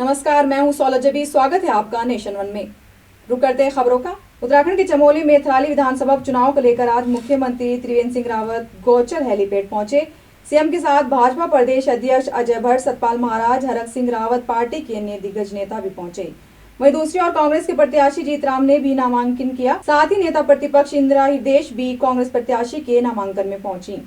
नमस्कार, मैं हूं सौलजबी। स्वागत है आपका नेशन वन में। रुक करते हैं खबरों का। उत्तराखंड के चमोली में थराली विधानसभा चुनाव को लेकर आज मुख्यमंत्री त्रिवेंद्र सिंह रावत गौचर हेलीपैड पहुंचे। सीएम के साथ भाजपा प्रदेश अध्यक्ष अजय भट्ट, सतपाल महाराज, हरक सिंह रावत, पार्टी के अन्य दिग्गज नेता भी पहुंचे। वहीं दूसरी ओर कांग्रेस के प्रत्याशी जीतराम ने भी नामांकन किया। साथ ही नेता प्रतिपक्ष इंदिरा हृदयेश भी कांग्रेस प्रत्याशी के नामांकन में पहुंची।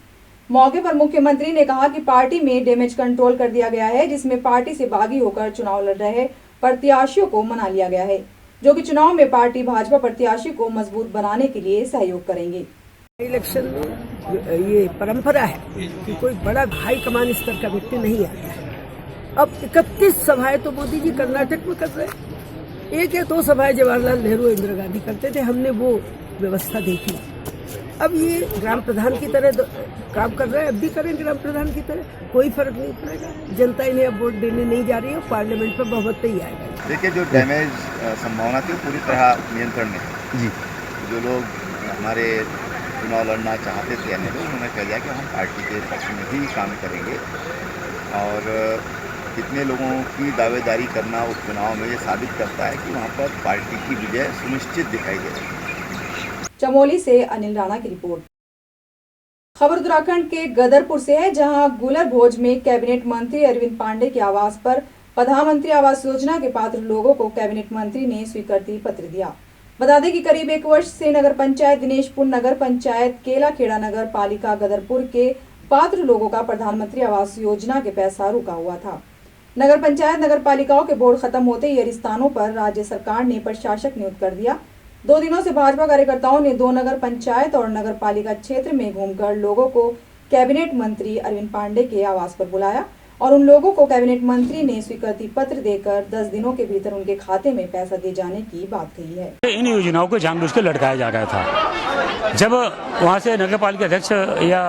मौके पर मुख्यमंत्री ने कहा कि पार्टी में डैमेज कंट्रोल कर दिया गया है, जिसमें पार्टी से बागी होकर चुनाव लड़ रहे प्रत्याशियों को मना लिया गया है, जो कि चुनाव में पार्टी भाजपा प्रत्याशी को मजबूत बनाने के लिए सहयोग करेंगे। इलेक्शन में ये परंपरा है कि कोई बड़ा हाई कमान स्तर का व्यक्ति नहीं आता है। अब 31 सभाएं तो मोदी जी कर्नाटक में कर रहे हैं, 1 या 2 सभाएं जवाहरलाल नेहरू, इंदिरा गांधी करते थे। हमने वो व्यवस्था देखी। अब ये ग्राम प्रधान की तरह काम कर रहे हैं, अब भी करें ग्राम प्रधान की तरह, कोई फर्क नहीं पड़ेगा। जनता इन्हें अब वोट देने नहीं जा रही है, पार्लियामेंट पर बहुमत ही आएगा। देखिए, जो डैमेज संभावना थी पूरी तरह नियंत्रण में जी। जो लोग हमारे चुनाव लड़ना चाहते थे अन्य लोग, उन्होंने कह दिया कि हम पार्टी के पक्ष में ही काम करेंगे और कितने लोगों की दावेदारी करना उस चुनाव में ये साबित करता है कि वहाँ पर पार्टी की विजय सुनिश्चित दिखाई दे रही है। चमोली से अनिल राणा की रिपोर्ट। खबर उत्तराखंड के गदरपुर से है, जहां गुलर भोज में कैबिनेट मंत्री अरविंद पांडे के आवास पर प्रधानमंत्री आवास योजना के पात्र लोगों को कैबिनेट मंत्री ने स्वीकृति पत्र दिया। बता दें कि करीब 1 वर्ष से नगर पंचायत दिनेशपुर, नगर पंचायत केलाखेड़ा, नगर पालिका गदरपुर के पात्र लोगों का प्रधानमंत्री आवास योजना के पैसा रुका हुआ था। नगर पंचायत नगर पालिकाओं के बोर्ड खत्म होते ही स्थानों पर राज्य सरकार ने प्रशासक नियुक्त कर दिया। 2 दिनों से भाजपा कार्यकर्ताओं ने 2 नगर पंचायत और नगर पालिका क्षेत्र में घूमकर लोगों को कैबिनेट मंत्री अरविंद पांडे के आवास पर बुलाया और उन लोगों को कैबिनेट मंत्री ने स्वीकृति पत्र देकर 10 दिनों के भीतर उनके खाते में पैसा दे जाने की बात कही है। इन योजनाओं को जानबूझ कर लटकाया जा रहा था। जब वहाँ से नगर पालिका अध्यक्ष या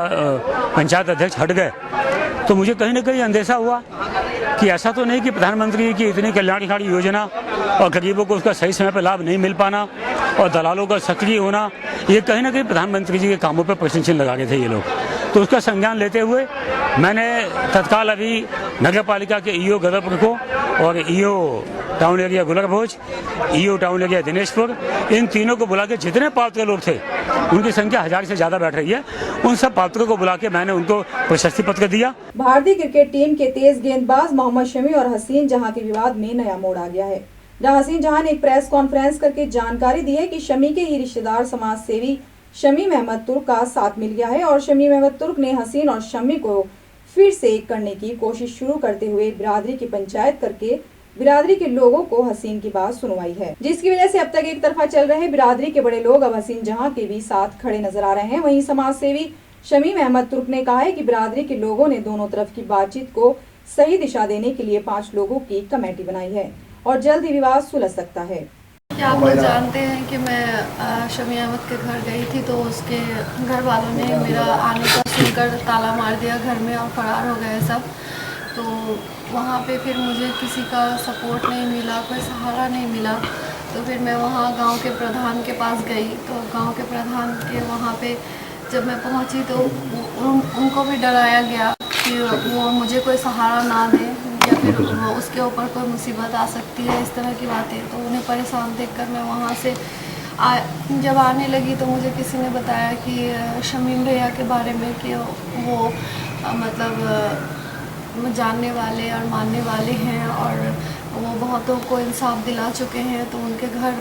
पंचायत अध्यक्ष हट गए तो मुझे कहीं न कहीं अंदेशा हुआ कि ऐसा तो नहीं कि प्रधानमंत्री की इतनी कल्याणकारी योजना और गरीबों को उसका सही समय पर लाभ नहीं मिल पाना और दलालों का सक्रिय होना, ये कहीं ना कहीं प्रधानमंत्री जी के कामों पर प्रश्न चिन्ह लगा रहे थे ये लोग। तो उसका संज्ञान लेते हुए मैंने तत्काल अभी नगर पालिका के ईओ गदरपुर को और ईओ टाउन एरिया गुलर भोज, ईओ टाउन एरिया दिनेशपुर, इन तीनों को बुला के जितने पात्र लोग थे, उनकी संख्या 1000 से ज्यादा बैठ रही है, उन सब पात्रों को बुला के मैंने उनको प्रशस्ति पत्र दिया। भारतीय क्रिकेट टीम के तेज गेंदबाज मोहम्मद शमी और हसीन जहां के विवाद में नया मोड़ आ गया है, जहां हसीन जहां ने एक प्रेस कॉन्फ्रेंस करके जानकारी दी है कि शमी के ही रिश्तेदार समाज सेवी शमीम अहमद तुर्क का साथ मिल गया है और शमीम अहमद तुर्क ने हसीन और शमी को फिर से एक करने की कोशिश शुरू करते हुए बिरादरी की पंचायत करके बिरादरी के लोगों को हसीन की बात सुनवाई है, जिसकी वजह से अब तक एक तरफा चल रहे बिरादरी के बड़े लोग अब हसीन जहां के भी साथ खड़े नजर आ रहे हैं। वहीं समाज सेवी शमीम अहमद तुर्क ने कहा है कि बिरादरी के लोगों ने दोनों तरफ की बातचीत को सही दिशा देने के लिए 5 लोगों की कमेटी बनाई है और जल्द ही विवाद सुलझ सकता है। क्या आप लोग जानते हैं कि मैं शमी अहमद के घर गई थी तो उसके घर वालों ने मेरा आने का सुनकर ताला मार दिया घर में और फरार हो गए सब। तो वहाँ पे फिर मुझे किसी का सपोर्ट नहीं मिला, कोई सहारा नहीं मिला। तो फिर मैं वहाँ गांव के प्रधान के पास गई। तो गांव के प्रधान के वहाँ पे जब मैं पहुँची तो उनको भी डराया गया कि वो मुझे कोई सहारा ना दे या फिर उसके ऊपर कोई मुसीबत आ सकती है, इस तरह की बातें। तो उन्हें परेशान देखकर मैं वहाँ से जब आने लगी तो मुझे किसी ने बताया कि शमीम भैया के बारे में कि वो मतलब जानने वाले और मानने वाले हैं और वो बहुतों को इंसाफ दिला चुके हैं, तो उनके घर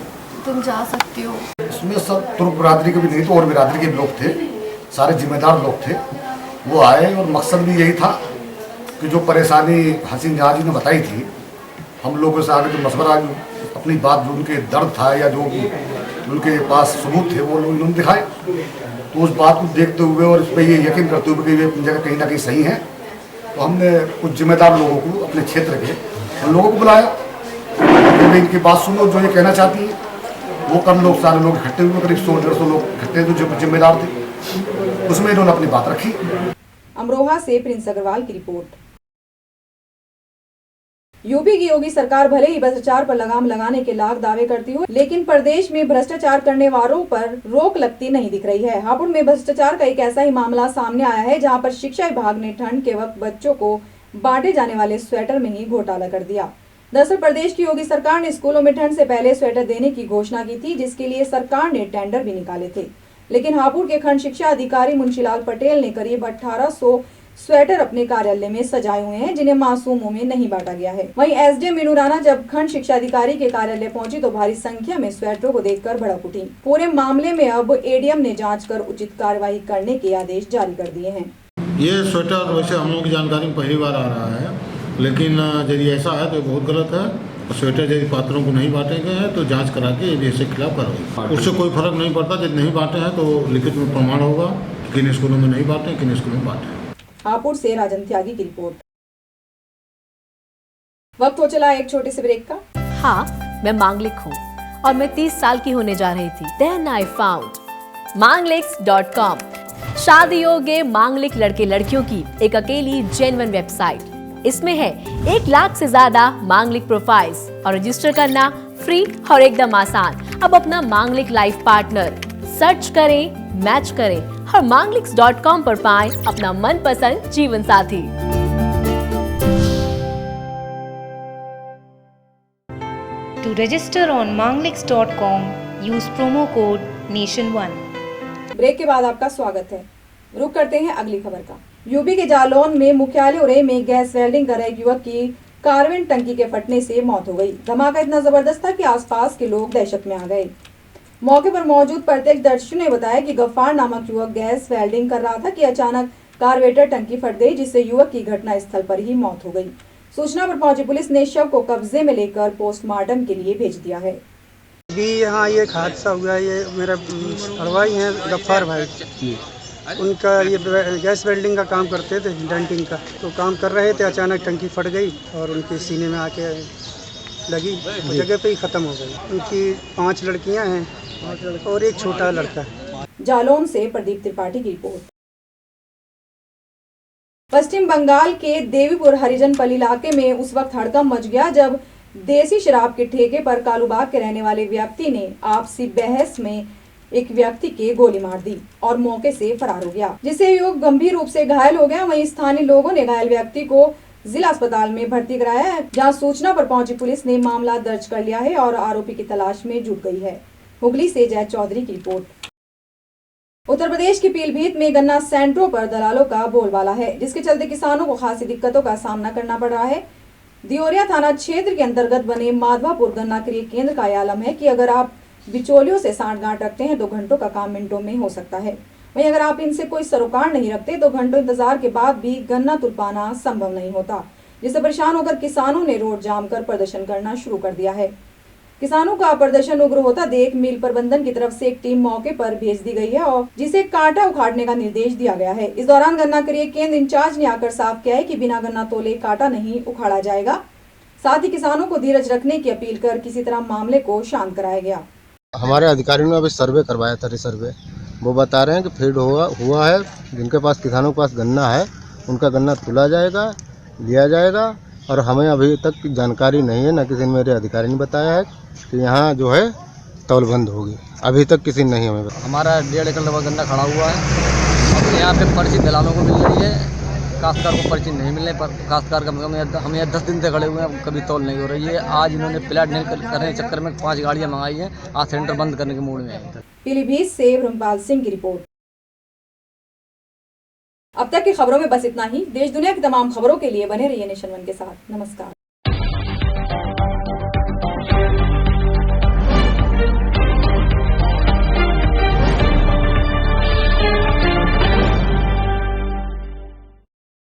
तुम जा सकती हो। इसमें सब तुर्क बिरादरी के भी नहीं तो और बिरादरी के लोग थे, सारे जिम्मेदार लोग थे। वो आए और मकसद भी यही था कि जो परेशानी हसीन जहाँ जी ने बताई थी, हम लोगों से आगे जो मशवरा अपनी बात जो उनके दर्द था या जो उनके पास सबूत थे वो लोग इन्होंने दिखाए। तो उस बात को देखते हुए और इस पर ये यकीन करते हुए कि ये अपनी जगह कहीं ना कहीं सही है, तो हमने कुछ जिम्मेदार लोगों को अपने क्षेत्र के उन लोगों को बुलाया। तो इनकी बात सुनो, जो ये कहना चाहती है वो कम लोग, सारे लोग इकट्ठे हुए, करीब 100-150 लोग इकट्ठे जो जिम्मेदार थे, उसमें इन्होंने अपनी बात रखी। अमरोहा से प्रिंस अग्रवाल की रिपोर्ट। यूपी की योगी सरकार भले ही भ्रष्टाचार पर लगाम लगाने के लाख दावे करती हो, लेकिन प्रदेश में भ्रष्टाचार करने वालों पर रोक लगती नहीं दिख रही है। हापुड़ में भ्रष्टाचार का एक ऐसा ही मामला सामने आया है, जहां पर शिक्षा विभाग ने ठंड के वक्त बच्चों को बांटे जाने वाले स्वेटर में ही घोटाला कर दिया। दरअसल प्रदेश की योगी सरकार ने स्कूलों में ठंड से पहले स्वेटर देने की घोषणा की थी, जिसके लिए सरकार ने टेंडर भी निकाले थे। लेकिन हापुड़ के खंड शिक्षा अधिकारी मुंशीलाल पटेल ने करीब 1800 स्वेटर अपने कार्यालय में सजाए हुए हैं, जिन्हें मासूमों में नहीं बांटा गया है। वहीं एसडीएम मीनू राणा जब खंड शिक्षा अधिकारी के कार्यालय पहुंची तो भारी संख्या में स्वेटरों को देखकर भड़क उठी। पूरे मामले में अब एडीएम ने जांच कर उचित कार्रवाई करने के आदेश जारी कर दिए हैं। ये स्वेटर वैसे हम लोग की जानकारी में पहली बार आ रहा है, लेकिन यदि ऐसा है तो बहुत गलत है। स्वेटर यदि पात्रों को नहीं बांटे गए हैं तो जांच करा के इसके खिलाफ कार्रवाई। उससे कोई फर्क नहीं पड़ता, यदि नहीं बांटे हैं तो लिखित में प्रमाण होगा, किन स्कूलों में नहीं बांटे, किन स्कूलों में बांटे। हापुड़ से राजन त्यागी की रिपोर्ट। वक्त हो चला एक छोटे से ब्रेक का। हाँ, मैं मांगलिक हूँ और मैं 30 साल की होने जा रही थी। Then I found mangliks.com, शादी योग्य मांगलिक लड़के लड़कियों की एक अकेली जेन्युइन वेबसाइट। इसमें है 1 लाख से ज्यादा मांगलिक प्रोफाइल्स और रजिस्टर करना फ्री और एकदम आसान। अब अपना मांगलिक लाइफ पार्टनर सर्च करें, मैच करें और mangliks.com पर पाएं अपना मनपसंद जीवन साथी। To register on mangliks.com, use promo code NATION1। Break के बाद आपका स्वागत है। रुक करते हैं अगली खबर का। यूपी के जालौन में मुख्यालय उरे में गैस वेल्डिंग कर रहे एक युवक की कार्बन टंकी के फटने से मौत हो गई। धमाका इतना जबरदस्त था कि आसपास के लोग दहशत में आ गए। मौके पर मौजूद प्रत्यक्षदर्शियों ने बताया कि गफ्फार नामक युवक गैस वेल्डिंग कर रहा था कि अचानक कार्बोरेटर टंकी फट गई, जिससे युवक की घटनास्थल पर ही मौत हो गई। सूचना पर पहुंची पुलिस ने शव को कब्जे में लेकर पोस्टमार्टम के लिए भेज दिया है। भी यहाँ ये हादसा हुआ, ये मेरा हलवाई हैं गफ्फार भाई, उनका ये गैस वेल्डिंग का काम करते थे, डेंटिंग का, तो काम कर रहे थे, अचानक टंकी फट गई और उनके सीने में आके लगी, तो जगह पे ही ख़त्म हो गई। उनकी 5 लड़कियां हैं और एक छोटा लड़का है। जालौन से प्रदीप त्रिपाठी की रिपोर्ट। पश्चिम बंगाल के देवीपुर हरिजनपल्ली इलाके में उस वक्त हड़कंप मच गया जब देसी शराब के ठेके पर कालूबाग के रहने वाले व्यक्ति ने आपसी बहस में एक व्यक्ति के गोली मार दी और मौके से फरार हो गया, जिससे युवक गंभीर रूप से घायल हो गया। वहीं स्थानीय लोगों ने घायल व्यक्ति को जिला अस्पताल में भर्ती कराया है, जहां सूचना पर पहुंची पुलिस ने मामला दर्ज कर लिया है और आरोपी की तलाश में जुट गई है। हुगली से जय चौधरी की रिपोर्ट। उत्तर प्रदेश की पीलीभीत में गन्ना सेंटरों पर दलालों का बोलबाला है, जिसके चलते किसानों को खासी दिक्कतों का सामना करना पड़ रहा है। दियोरिया थाना क्षेत्र के अंतर्गत बने माधवापुर गन्ना क्रय केंद्र का यह आलम है कि अगर आप बिचौलियों से सांठगांठ रखते हैं तो घंटों का काम मिनटों में हो सकता है। वहीं अगर आप इनसे कोई सरोकार नहीं रखते तो घंटों इंतजार के बाद भी गन्ना तुल पाना संभव नहीं होता, जिससे परेशान होकर किसानों ने रोड जाम कर प्रदर्शन करना शुरू कर दिया है। किसानों का प्रदर्शन उग्र होता देख मिल प्रबंधन की तरफ से एक टीम मौके पर भेज दी गई है और जिसे कांटा उखाड़ने का निर्देश दिया गया है। इस दौरान गन्ना क्रय केंद्र इंचार्ज ने आकर साफ किया है कि बिना गन्ना तोले कांटा नहीं उखाड़ा जाएगा। साथ ही किसानों को धीरज रखने की अपील कर किसी तरह मामले को शांत कराया गया। हमारे अधिकारियों ने अभी सर्वे करवाया था, रिसर्वे, वो बता रहे हैं कि फीड हुआ है। जिनके पास किसानों के पास गन्ना है उनका गन्ना तुला जाएगा, लिया जाएगा और हमें अभी तक जानकारी नहीं है, न किसी ने मेरे अधिकारी ने बताया है कि यहाँ जो है तौलबंद होगी। अभी तक किसी ने नहीं हमें बताया। हमारा 1.5 एकड़ लगभग गन्ना खड़ा हुआ है। अब यहाँ पे पर्ची दलालों को मिल रही है, काश्तकार को पर्ची नहीं मिलने पर काश्तकार का हम यहाँ 10 दिन से खड़े हुए हैं, कभी तौल नहीं हो रही है। आज इन्होंने प्लाट नहीं करने के चक्कर में 5 गाड़ियाँ मंगाई हैं, आज सेंटर बंद करने के मूड में है। पीलीभीत से ब्रह्मपाल सिंह की रिपोर्ट। अब तक की खबरों में बस इतना ही। देश दुनिया की तमाम खबरों के लिए बने रहिए नेशन वन के साथ। नमस्कार।